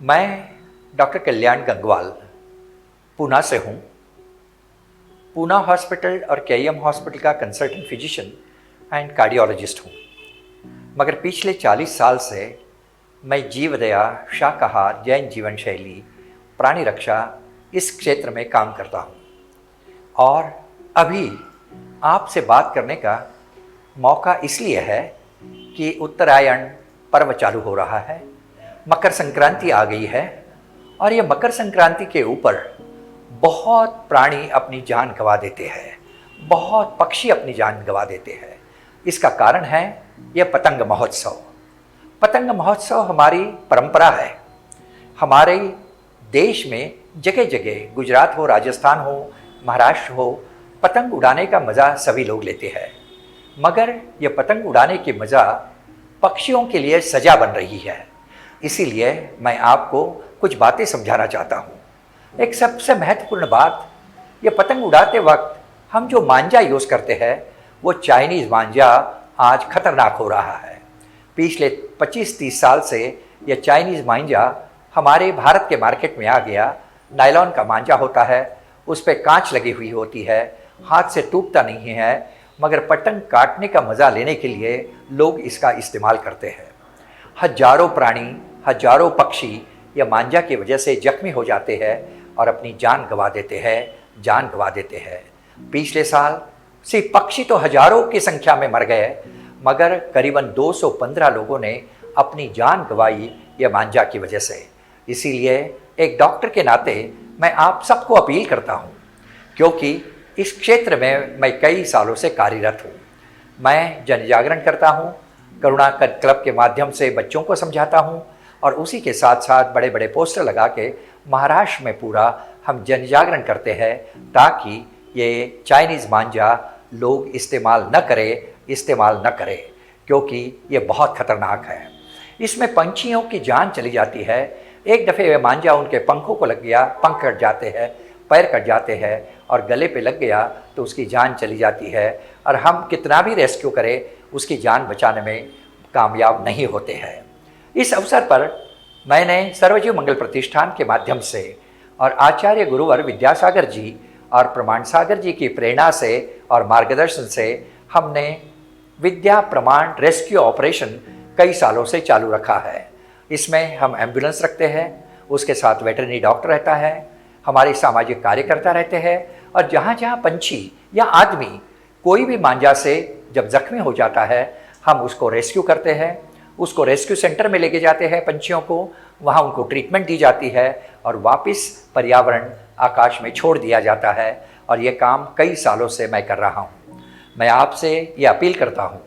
मैं डॉक्टर कल्याण गंगवाल पूना से हूँ। पूना हॉस्पिटल और केईएम हॉस्पिटल का कंसल्टेंट फिजिशियन एंड कार्डियोलॉजिस्ट हूँ। मगर पिछले 40 साल से मैं जीवदया, शाकाहार, जैन जीवन शैली, प्राणी रक्षा इस क्षेत्र में काम करता हूँ। और अभी आपसे बात करने का मौका इसलिए है कि उत्तरायण पर्व चालू हो रहा है, मकर संक्रांति आ गई है और ये मकर संक्रांति के ऊपर बहुत प्राणी अपनी जान गंवा देते हैं, बहुत पक्षी अपनी जान गंवा देते हैं। इसका कारण है यह पतंग महोत्सव। पतंग महोत्सव हमारी परंपरा है। हमारे देश में जगह जगह, गुजरात हो, राजस्थान हो, महाराष्ट्र हो, पतंग उड़ाने का मज़ा सभी लोग लेते हैं। मगर यह पतंग उड़ाने की मज़ा पक्षियों के लिए सजा बन रही है। इसीलिए मैं आपको कुछ बातें समझाना चाहता हूँ। एक सबसे महत्वपूर्ण बात, ये पतंग उड़ाते वक्त हम जो मांझा यूज़ करते हैं वो चाइनीज़ मांझा आज खतरनाक हो रहा है। पिछले 25-30 साल से यह चाइनीज़ मांझा हमारे भारत के मार्केट में आ गया। नायलॉन का मांझा होता है, उस पर कांच लगी हुई होती है, हाथ से टूटता नहीं है, मगर पतंग काटने का मज़ा लेने के लिए लोग इसका इस्तेमाल करते हैं। हजारों प्राणी, हजारों पक्षी या मांझा की वजह से जख्मी हो जाते हैं और अपनी जान गंवा देते हैं। पिछले साल सिर्फ पक्षी तो हजारों की संख्या में मर गए, मगर करीबन 215 लोगों ने अपनी जान गंवाई यह मांझा की वजह से। इसीलिए एक डॉक्टर के नाते मैं आप सबको अपील करता हूँ, क्योंकि इस क्षेत्र में मैं कई सालों से कार्यरत हूँ। मैं जन जागरण करता हूँ, करुणा क्लब के माध्यम से बच्चों को समझाता हूँ और उसी के साथ साथ बड़े बड़े पोस्टर लगा के महाराष्ट्र में पूरा हम जन जागरण करते हैं, ताकि ये चाइनीज़ मांझा लोग इस्तेमाल न करें, क्योंकि ये बहुत ख़तरनाक है। इसमें पंछियों की जान चली जाती है। एक दफ़े ये मांझा उनके पंखों को लग गया, पंख कट जाते हैं, पैर कट जाते हैं और गले पे लग गया तो उसकी जान चली जाती है और हम कितना भी रेस्क्यू करें उसकी जान बचाने में कामयाब नहीं होते हैं। इस अवसर पर मैंने सर्वजीव मंगल प्रतिष्ठान के माध्यम से और आचार्य गुरुवर विद्यासागर जी और प्रमाण सागर जी की प्रेरणा से और मार्गदर्शन से हमने विद्या प्रमाण रेस्क्यू ऑपरेशन कई सालों से चालू रखा है। इसमें हम एम्बुलेंस रखते हैं, उसके साथ वेटरनरी डॉक्टर रहता है, हमारे सामाजिक कार्यकर्ता रहते हैं और जहाँ जहाँ पंछी या आदमी कोई भी मांझा से जब जख्मी हो जाता है हम उसको रेस्क्यू करते हैं, उसको रेस्क्यू सेंटर में लेके जाते हैं पंछियों को, वहाँ उनको ट्रीटमेंट दी जाती है और वापस पर्यावरण आकाश में छोड़ दिया जाता है। और ये काम कई सालों से मैं कर रहा हूँ। मैं आपसे ये अपील करता हूँ,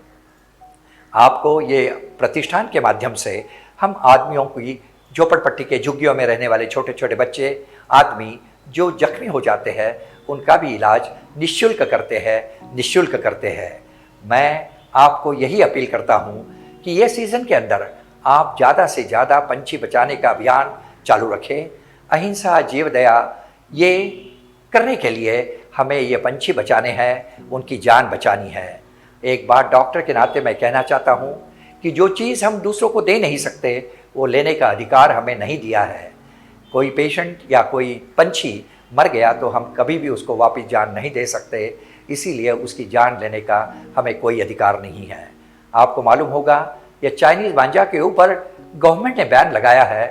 आपको ये प्रतिष्ठान के माध्यम से हम आदमियों की, झोपड़पट्टी के झुग्गियों में रहने वाले छोटे छोटे बच्चे, आदमी जो जख्मी हो जाते हैं, उनका भी इलाज निःशुल्क करते हैं। मैं आपको यही अपील करता हूँ कि ये सीज़न के अंदर आप ज़्यादा से ज़्यादा पंछी बचाने का अभियान चालू रखें। अहिंसा, जीवदया, ये करने के लिए हमें ये पंछी बचाने हैं, उनकी जान बचानी है। एक बात डॉक्टर के नाते मैं कहना चाहता हूँ कि जो चीज़ हम दूसरों को दे नहीं सकते वो लेने का अधिकार हमें नहीं दिया है। कोई पेशेंट या कोई पंछी मर गया तो हम कभी भी उसको वापस जान नहीं दे सकते, इसीलिए उसकी जान लेने का हमें कोई अधिकार नहीं है। आपको मालूम होगा ये चाइनीज़ मांझा के ऊपर गवर्नमेंट ने बैन लगाया है।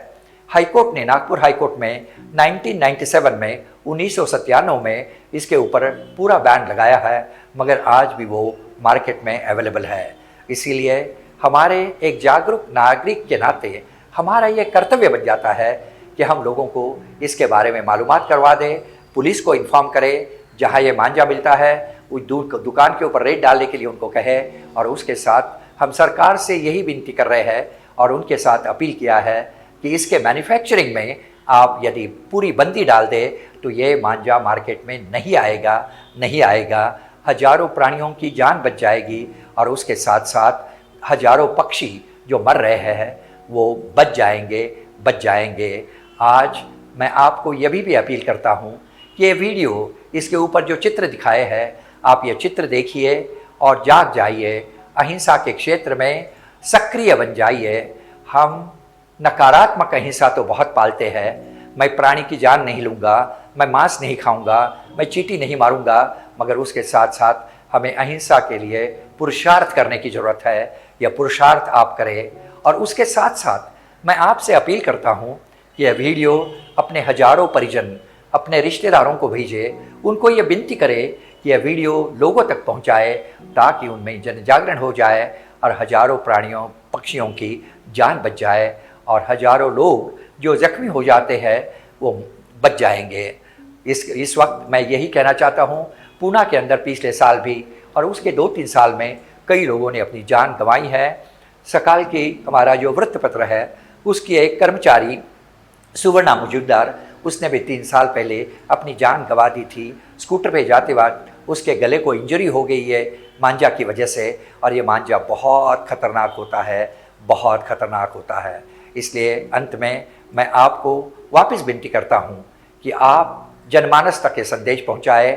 हाईकोर्ट ने, नागपुर हाईकोर्ट में 1997 में, 1997 में इसके ऊपर पूरा बैन लगाया है, मगर आज भी वो मार्केट में अवेलेबल है। इसीलिए हमारे एक जागरूक नागरिक के नाते हमारा ये कर्तव्य बन जाता है कि हम लोगों को इसके बारे में मालूमात करवा दें, पुलिस को इन्फॉर्म करें, जहाँ ये मांझा मिलता है उस दुकान के ऊपर रेड डालने के लिए उनको कहें। और उसके साथ हम सरकार से यही विनती कर रहे हैं और उनके साथ अपील किया है कि इसके मैन्युफैक्चरिंग में आप यदि पूरी बंदी डाल दें तो ये मांझा मार्केट में नहीं आएगा। हजारों प्राणियों की जान बच जाएगी और उसके साथ साथ हजारों पक्षी जो मर रहे हैं वो बच जाएंगे। आज मैं आपको ये भी अपील करता हूँ कि ये वीडियो, इसके ऊपर जो चित्र दिखाए हैं, आप ये चित्र देखिए और जाग जाइए, अहिंसा के क्षेत्र में सक्रिय बन जाइए। हम नकारात्मक अहिंसा तो बहुत पालते हैं, मैं प्राणी की जान नहीं लूँगा, मैं मांस नहीं खाऊंगा, मैं चींटी नहीं मारूंगा, मगर उसके साथ साथ हमें अहिंसा के लिए पुरुषार्थ करने की ज़रूरत है। यह पुरुषार्थ आप करें और उसके साथ साथ मैं आपसे अपील करता हूँ कि यह वीडियो अपने हजारों परिजन, अपने रिश्तेदारों को भेजे, उनको ये विनती करे कि यह वीडियो लोगों तक पहुँचाए ताकि उनमें जन जागरण हो जाए और हजारों प्राणियों पक्षियों की जान बच जाए और हजारों लोग जो जख्मी हो जाते हैं वो बच जाएंगे। इस वक्त मैं यही कहना चाहता हूँ, पूना के अंदर पिछले साल भी और उसके 2-3 साल में कई लोगों ने अपनी जान गंवाई है। सकाल की हमारा जो वृत्तपत्र है उसकी एक कर्मचारी सुवर्णा मुजुमदार, उसने भी 3 साल पहले अपनी जान गंवा दी थी। स्कूटर पे जाते वक्त उसके गले को इंजरी हो गई है मांझा की वजह से, और ये मांझा बहुत खतरनाक होता है, बहुत खतरनाक होता है। इसलिए अंत में मैं आपको वापस विनती करता हूँ कि आप जनमानस तक ये संदेश पहुँचाए,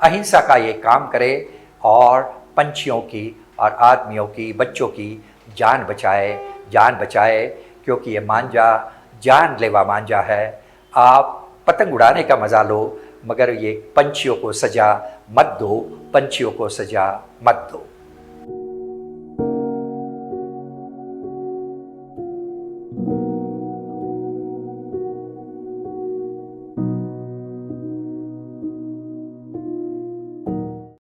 अहिंसा का ये काम करें और पंछियों की और आदमियों की, बच्चों की जान बचाए, क्योंकि ये मांझा जानलेवा मांझा है। आप पतंग उड़ाने का मज़ा लो, मगर ये पंछियों को सज़ा मत दो, पंछियों को सज़ा मत दो।